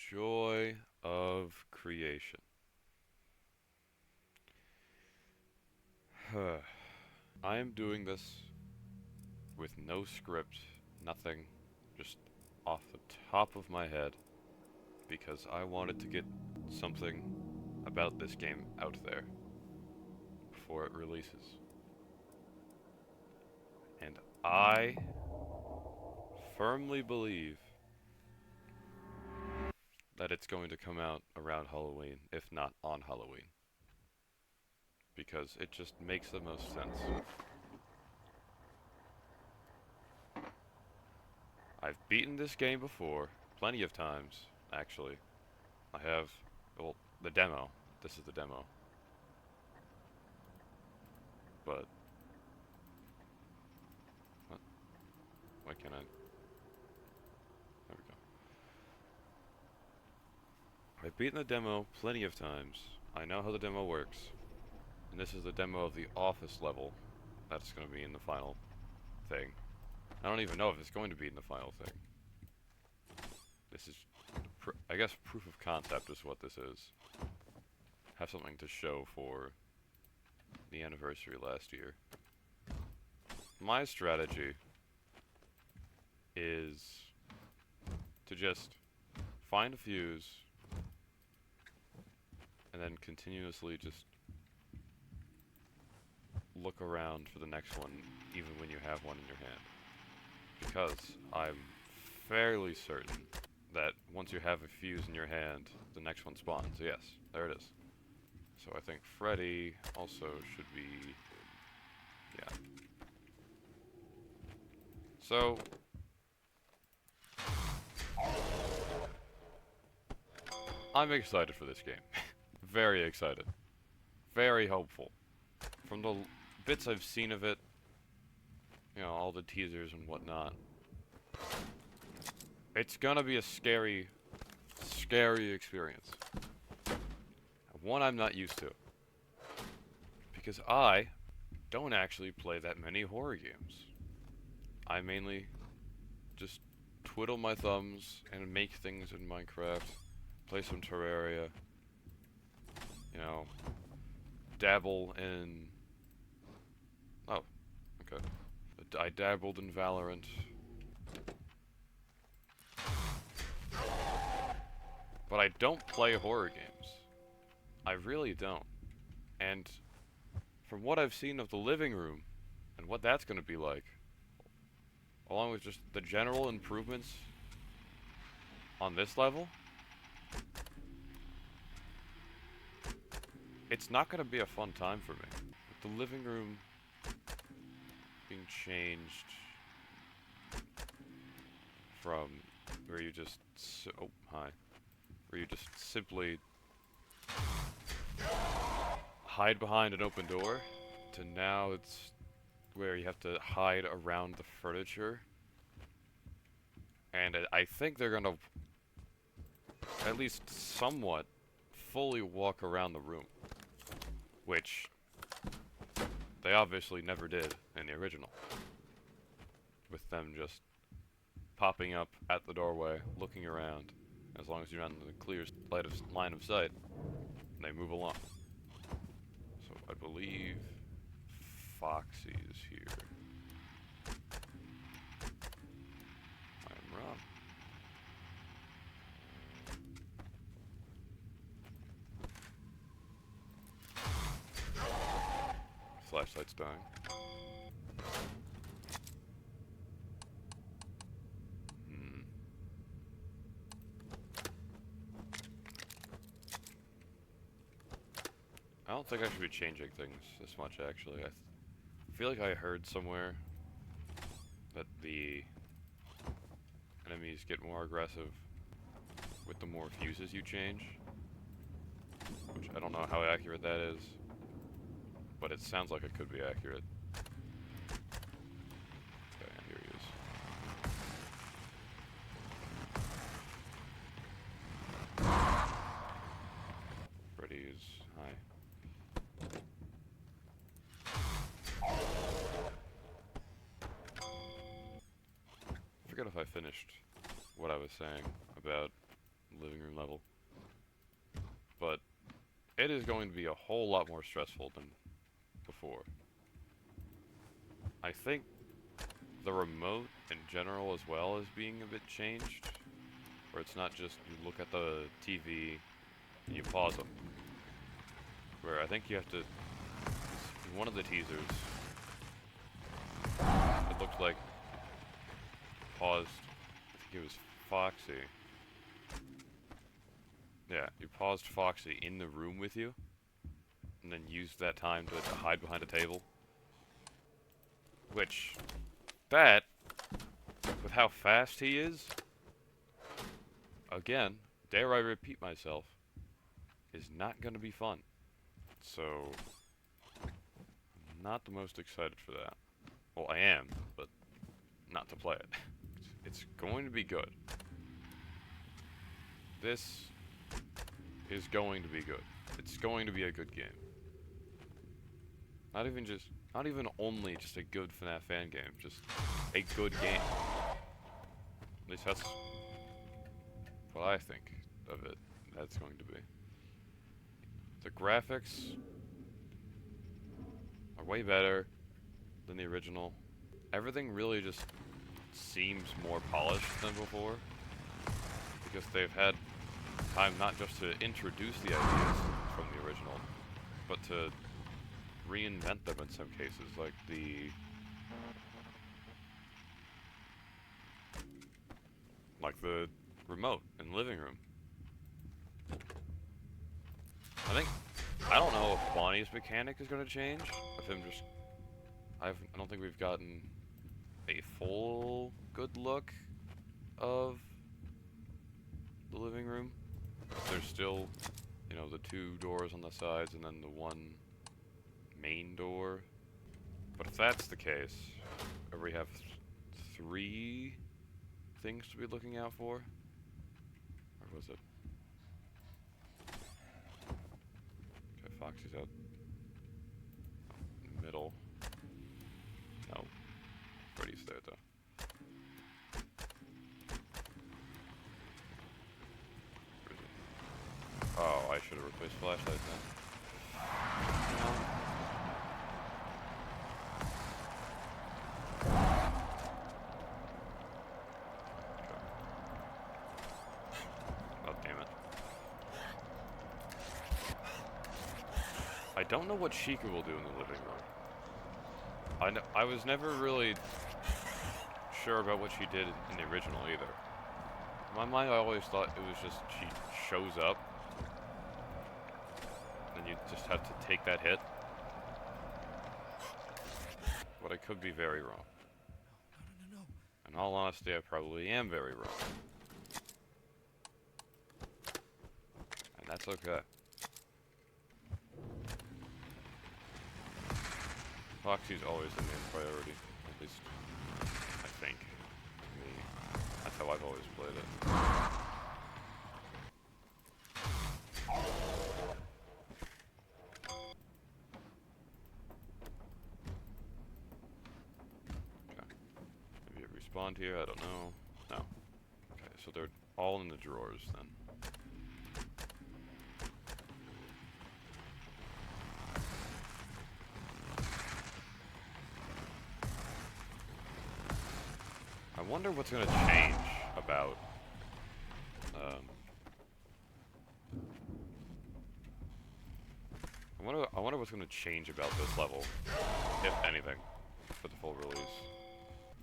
joy of creation. I am doing this with no script, nothing, just off the top of my head, because I wanted to get something about this game out there before it releases. And I firmly believe that it's going to come out around Halloween, if not on Halloween, because it just makes the most sense. I've beaten this game before, plenty of times, actually. I have, well, the demo. This is the demo. But, what? Why can't I? There we go. I've beaten the demo plenty of times. I know how the demo works. And this is the demo of the office level that's going to be in the final thing. I don't even know if it's going to be in the final thing. This is, I guess, proof of concept is what this is. Have something to show for the anniversary last year. My strategy is to just find a fuse and then continuously just look around for the next one, even when you have one in your hand. Because I'm fairly certain that once you have a fuse in your hand, the next one spawns. Yes, there it is. So I think Freddy also should be... yeah. So... I'm excited for this game. Very excited. Very hopeful. From the bits I've seen of it, you know, all the teasers and whatnot, it's gonna be a scary, scary experience. One I'm not used to. Because I don't actually play that many horror games. I mainly just twiddle my thumbs and make things in Minecraft, play some Terraria, you know, dabble in... oh, okay. I dabbled in Valorant. But I don't play horror games. I really don't. And from what I've seen of the living room, and what that's going to be like, along with just the general improvements on this level, it's not going to be a fun time for me. With the living room being changed from where you just... oh, hi. Where you just simply hide behind an open door, to now it's where you have to hide around the furniture. And I think they're gonna at least somewhat fully walk around the room, which they obviously never did in the original, with them just popping up at the doorway, looking around. As long as you're on the clear line of sight, they move along. So I believe Foxy is here. I'm wrong. Flashlight's dying. I don't think I should be changing things this much, actually. I feel like I heard somewhere that the enemies get more aggressive with the more fuses you change, which I don't know how accurate that is, but it sounds like it could be accurate. Okay, here he is. Freddy's... hi. I forget if I finished what I was saying about living room level. But it is going to be a whole lot more stressful than before. I think the remote in general as well is being a bit changed, where it's not just you look at the TV and you pause them. Where I think you have to, in one of the teasers, it looked like paused, I think it was Foxy. Yeah, you paused Foxy in the room with you, and then used that time to hide behind a table. Which, that, with how fast he is, again, dare I repeat myself, is not going to be fun. So, I'm not the most excited for that. Well, I am, but not to play it. It's going to be good. This is going to be good. It's going to be a good game. Not even only just a good FNAF fan game, just a good game. At least that's what I think of it. That's going to be. The graphics are way better than the original. Everything really just seems more polished than before, because they've had time not just to introduce the ideas from the original, but to reinvent them in some cases, like the remote in the living room. I don't know if Bonnie's mechanic is going to change. Of him just, I don't think we've gotten a full good look of the living room. There's still, you know, the two doors on the sides and then the one main door. But if that's the case, we have three things to be looking out for. Or was it? Okay, Foxy's out. Middle. No. Freddy's there though. Where is it? Oh, I should have replaced flashlights then. No. I don't know what Sheikah will do in the living room. I was never really sure about what she did in the original either. In my mind, I always thought it was just she shows up, and you just have to take that hit. But I could be very wrong. No. In all honesty, I probably am very wrong. And that's okay. Foxy's always the main priority, at least I think. To me, that's how I've always played it. Okay. Maybe it respawned here, I don't know. No. Okay, so they're all in the drawers then. I wonder what's going to change about, I wonder what's going to change about this level, if anything, for the full release.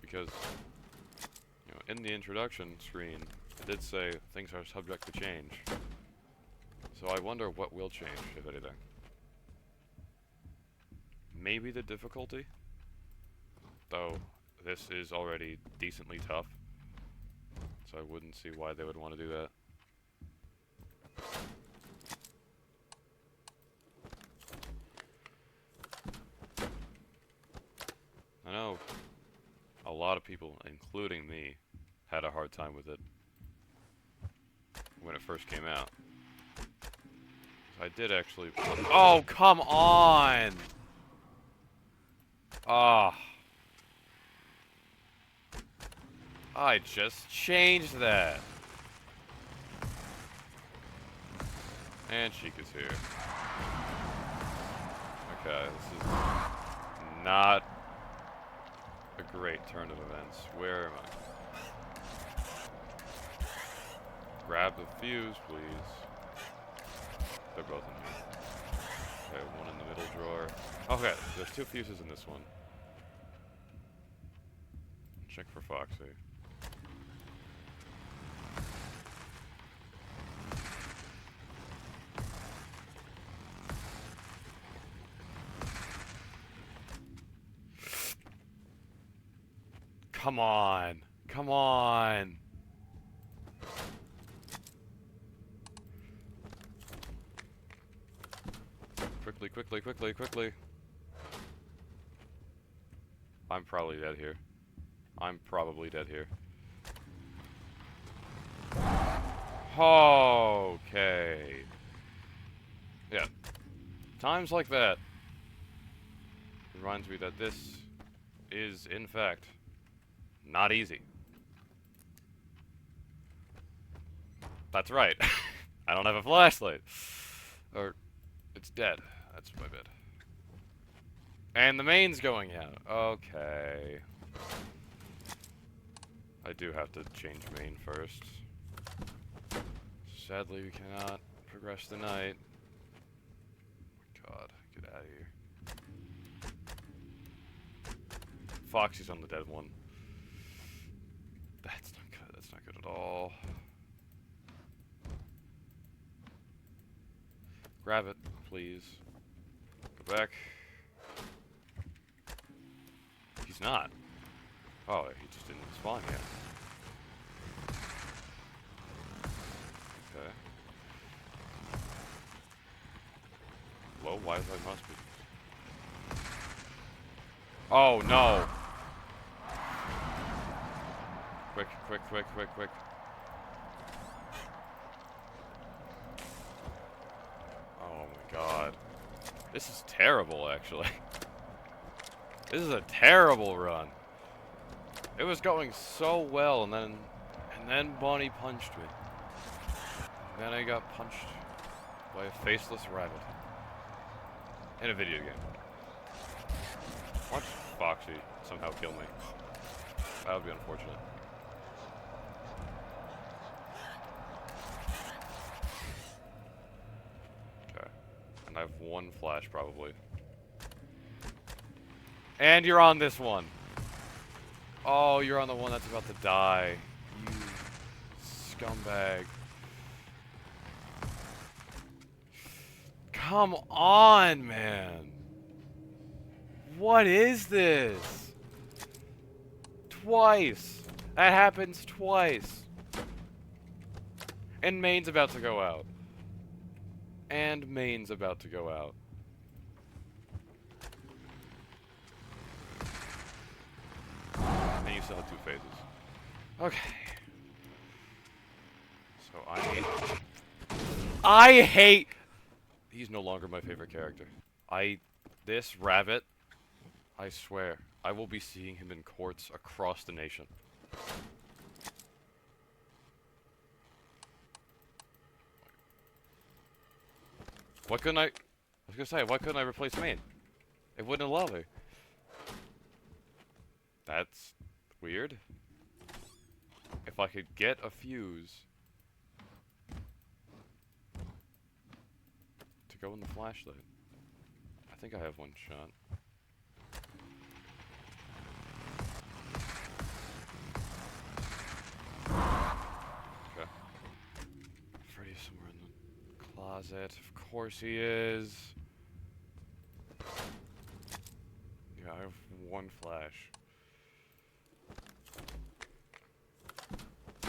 Because, you know, in the introduction screen, it did say things are subject to change. So I wonder what will change, if anything. Maybe the difficulty? Though, this is already decently tough, so I wouldn't see why they would want to do that. I know a lot of people, including me, had a hard time with it when it first came out. I did actually... Oh, come on! Ah. I just changed that. And Sheik is here. Okay, this is not a great turn of events. Where am I? Grab the fuse, please. They're both in here. Okay, one in the middle drawer. Okay, there's 2 fuses in this one. Check for Foxy. Come on! Come on! Quickly, quickly, quickly, quickly. I'm probably dead here. I'm probably dead here. Okay. Yeah. Times like that reminds me that this is, in fact, not easy. That's right. I don't have a flashlight. Or, it's dead. That's my bad. And the main's going out. Okay. I do have to change main first. Sadly, we cannot progress the night. God, get out of here. Foxy's on the dead one. That's not good. That's not good at all. Grab it, please. Go back. He's not. Oh, he just didn't spawn yet. Okay. Low Wi-Fi must be. Oh no! Quick, quick, quick, quick, quick. Oh my god. This is terrible, actually. This is a terrible run. It was going so well, and then Bonnie punched me. And then I got punched by a faceless rabbit. In a video game. Watch Foxy somehow kill me. That would be unfortunate. Okay. And I have 1 flash, probably. And you're on this one. Oh, you're on the one that's about to die. You scumbag. Come on, man. What is this? Twice. That happens twice. And main's about to go out. And main's about to go out. And you still have 2 phases. Okay. So I hate... He's no longer my favorite character. This rabbit, I swear, I will be seeing him in courts across the nation. What couldn't I was gonna say, why couldn't I replace main? It wouldn't allow me. That's weird. If I could get a fuse to go in the flashlight. I think I have 1 shot. Okay. Freddy's somewhere in the closet. Of course he is. Yeah, I have 1 flash.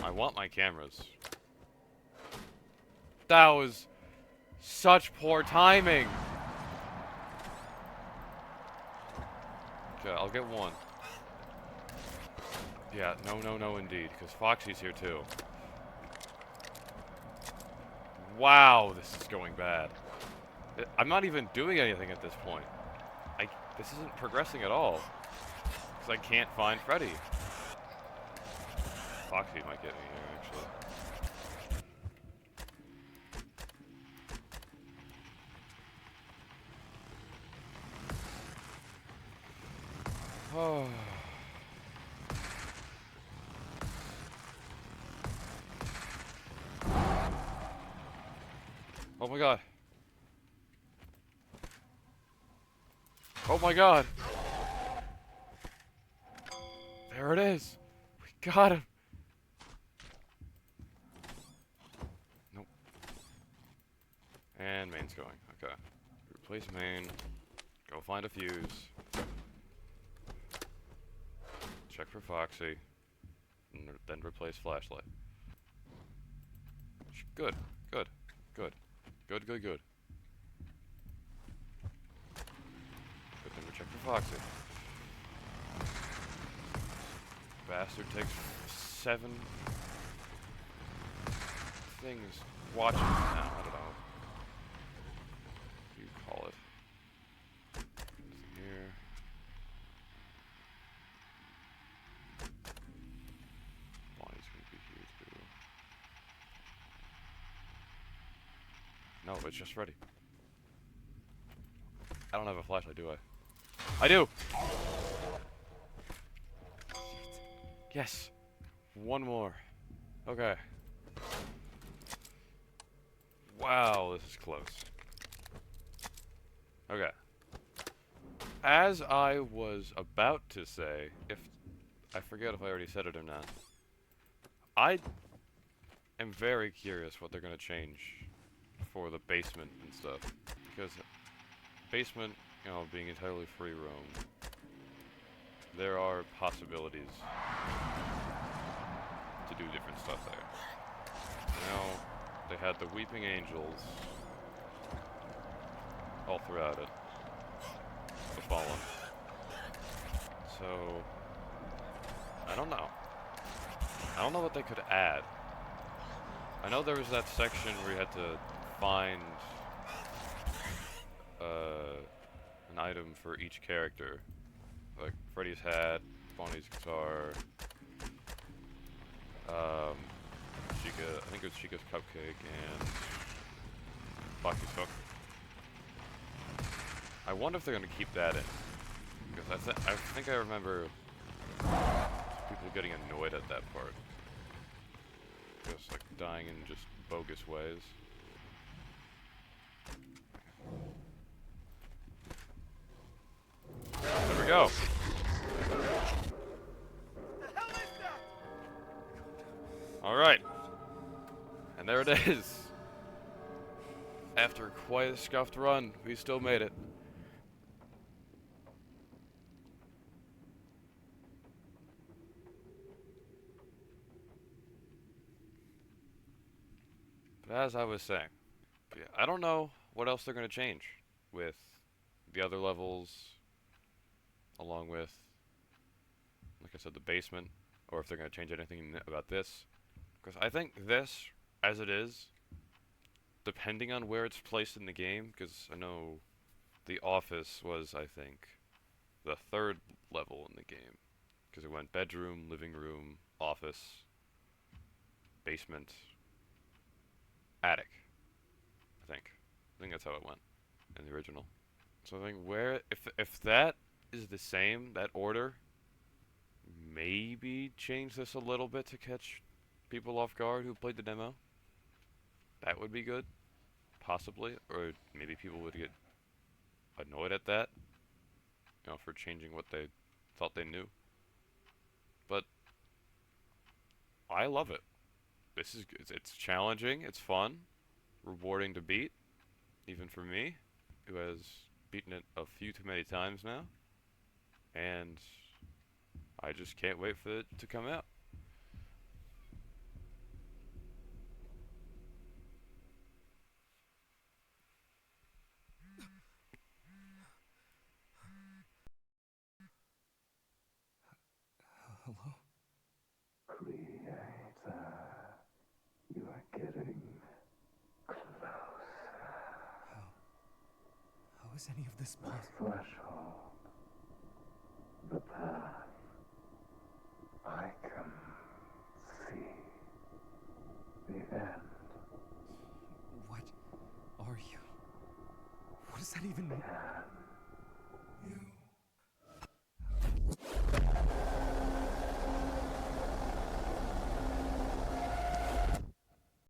I want my cameras. That was such poor timing. Okay, I'll get 1. Yeah, no, indeed, because Foxy's here too. Wow, this is going bad. I'm not even doing anything at this point. This isn't progressing at all. Because I can't find Freddy. Foxy might get me here, Oh my god. Oh my god. There it is. We got him. Nope. And main's going. Okay. Replace main. Go find a fuse. Check for Foxy. And then replace flashlight. Good. Good. Good. Good, good, good. Good thing we check for Foxy. Bastard takes 7 things watching now. I don't know. What do you call it? Nothing here. Bonnie's gonna be here too. No, it's just ready. I don't have a flashlight, do I? I do! Yes! One more. Okay. Wow, this is close. Okay. As I was about to say, if I forget if I already said it or not, I am very curious what they're gonna change for the basement and stuff. Because basement, you know, being entirely free roam, there are possibilities to do different stuff there. You know, they had the Weeping Angels all throughout it. The Fallen. So, I don't know. I don't know what they could add. I know there was that section where you had to find an item for each character. Like Freddy's hat, Bonnie's guitar, Chica, I think it was Chica's cupcake, and Foxy's hook. I wonder if they're gonna keep that in. Because I think I remember people getting annoyed at that part. Just like dying in just bogus ways. There we go. Alright. And there it is. After quite a scuffed run, we still made it. But as I was saying, yeah, I don't know what else they're going to change with the other levels, along with, like I said, the basement, or if they're going to change anything about this. Because I think this, as it is, depending on where it's placed in the game, because I know the office was, I think, the 3rd level in the game. Because it went bedroom, living room, office, basement, attic. I think that's how it went in the original. So I think where, if that is the same, that order, maybe change this a little bit to catch people off guard who played the demo. That would be good, possibly, or maybe people would get annoyed at that, you know, for changing what they thought they knew. But I love it. This is it's challenging, it's fun, rewarding to beat, even for me, who has beaten it a few too many times now, and I just can't wait for it to come out. Hello? Creator, you are getting closer. How is any of this The possible? threshold, the path. I can see the end. What are you? What does that even mean? Can